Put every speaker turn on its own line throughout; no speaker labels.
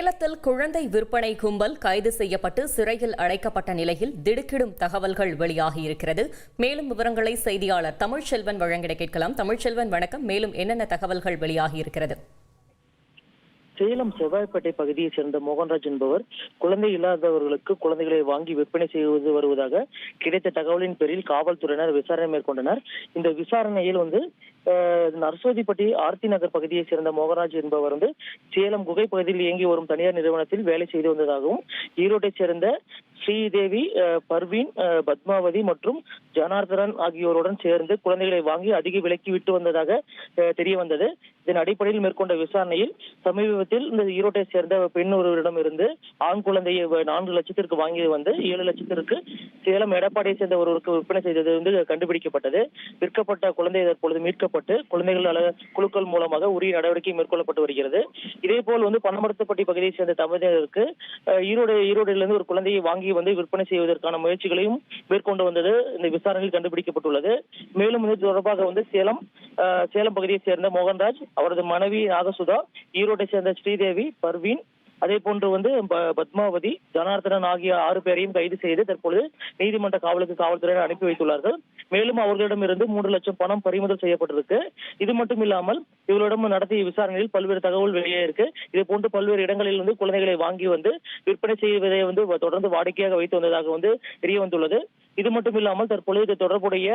சேலத்தில் குழந்தை விற்பனை கும்பல் கைது செய்யப்பட்டு சிறையில் அடைக்கப்பட்ட நிலையில் திடுக்கிடும் தகவல்கள் வெளியாகியிருக்கிறது. மேலும் விவரங்களை செய்தியாளர் தமிழ்ச்செல்வன் வழங்கிட கேட்கலாம். தமிழ்ச்செல்வன், வணக்கம். மேலும் என்னென்ன தகவல்கள் வெளியாகியிருக்கிறது?
சேலம் செவ்வாய்ப்பேட்டை பகுதியைச் சேர்ந்த மோகன்ராஜ் என்பவர் குழந்தை இல்லாதவர்களுக்கு குழந்தைகளை வாங்கி விற்பனை செய்து வருவதாக கிடைத்த தகவலின் பேரில் காவல்துறையினர் விசாரணை மேற்கொண்டனர். இந்த விசாரணையில் நர்சோதிப்பட்டி ஆர்த்தி நகர் பகுதியைச் சேர்ந்த மோகன்ராஜ் என்பவர் சேலம் குகை பகுதியில் இயங்கி வரும் தனியார் நிறுவனத்தில் வேலை செய்து வந்ததாகவும், ஈரோட்டைச் சேர்ந்த ஸ்ரீதேவி, பர்வீன், பத்மாவதி மற்றும் ஜனார்தனன் ஆகியோருடன் சேர்ந்து குழந்தைகளை வாங்கி அதிக விலைக்கு விட்டு வந்ததாக தெரிய வந்தது. இதன் அடிப்படையில் மேற்கொண்ட விசாரணையில் சமீபத்தில் இந்த ஈரோட்டை சேர்ந்த பெண் ஒருவரிடம் இருந்து ஆண் குழந்தையை 4 லட்சத்திற்கு வாங்கி 7 லட்சத்திற்கு சேலம் எடப்பாடியை சேர்ந்த ஒருவருக்கு விற்பனை செய்தது கண்டுபிடிக்கப்பட்டது. விற்கப்பட்ட குழந்தை தற்பொழுது மீட்கப்பட்டு குழந்தைகள் நல குழுக்கள் மூலமாக உரிய நடவடிக்கை மேற்கொள்ளப்பட்டு வருகிறது. இதேபோல் பனமரத்துப்பட்டி பகுதியை சேர்ந்த தமிழருக்கு ஈரோடிலிருந்து ஒரு குழந்தையை வாங்கி விற்பனை செய்வதற்கான முயற்சிகளையும் மேற்கொண்டு வந்தது இந்த விசாரணையில் கண்டுபிடிக்கப்பட்டுள்ளது. மேலும் இது தொடர்பாக சேலம் பகுதியைச் சேர்ந்த மோகன்ராஜ், அவரது மனைவி நாகசுதா, ஈரோட்டை சேர்ந்த ஸ்ரீதேவி, பர்வீன், அதே போன்று பத்மாவதி, ஜனார்தனன் ஆகிய 6 பேரையும் கைது செய்து தற்பொழுது நீதிமன்ற காவலுக்கு காவல்துறையினர் அனுப்பி வைத்துள்ளார்கள். மேலும் அவர்களிடமிருந்து 3 லட்சம் பணம் பறிமுதல் செய்யப்பட்டிருக்கு. இது மட்டும் இல்லாமல் இவர்களிடம் நடத்திய விசாரணையில் பல்வேறு தகவல் வெளியே இருக்கு. இதே போன்று பல்வேறு இடங்களில் குழந்தைகளை வாங்கி விற்பனை செய்வதை தொடர்ந்து வாடிக்கையாக வைத்து வந்ததாக தெரிய வந்துள்ளது. இது மட்டும் இல்லாமல் தற்பொழுது தொடர்புடைய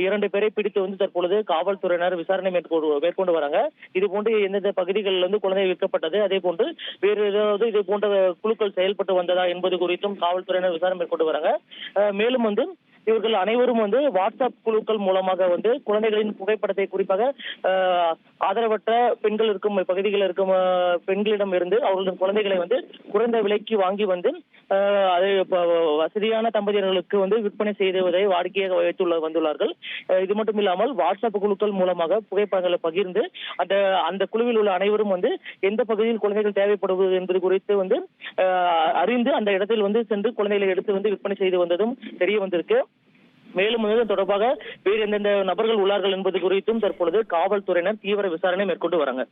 2 பேரை பிடித்து தற்பொழுது காவல்துறையினர் விசாரணை மேற்கொண்டு வராங்க. இது போன்று எந்தெந்த பகுதிகளில் குழந்தை விற்கப்பட்டது, அதே போன்று வேறு ஏதாவது இது போன்ற குழுக்கள் செயல்பட்டு வந்ததா என்பது குறித்தும் காவல்துறையினர் விசாரணை மேற்கொண்டு வராங்க. மேலும் இவர்கள் அனைவரும் வாட்ஸ்அப் குழுக்கள் மூலமாக குழந்தைகளின் புகைப்படத்தை, குறிப்பாக ஆதரவற்ற பெண்கள் இருக்கும் பகுதிகளில் இருக்கும் பெண்களிடம் இருந்து அவர்களின் குழந்தைகளை குறைந்த விலைக்கு வாங்கி அதை வசதியான தம்பதியர்களுக்கு விற்பனை செய்வதை வாடிக்கையாக வந்துள்ளார்கள். இது மட்டும் இல்லாமல் வாட்ஸ்அப் குழுக்கள் மூலமாக புகைப்படங்களை பகிர்ந்து அந்த குழுவில் உள்ள அனைவரும் எந்த பகுதியில் குழந்தைகள் தேவைப்படுவது என்பது குறித்து அறிந்து அந்த இடத்தில் சென்று குழந்தைகளை எடுத்து விற்பனை செய்து வந்ததும் தெரிய வந்திருக்கு. மேலும் தொடர்பாக வேறு எந்தெந்த நபர்கள் உள்ளார்கள் என்பது குறித்தும் தற்பொழுது காவல்துறையினர் தீவிர விசாரணை மேற்கொண்டு வராங்க.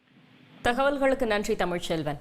தகவல்களுக்கு நன்றி தமிழ்ச்செல்வன்.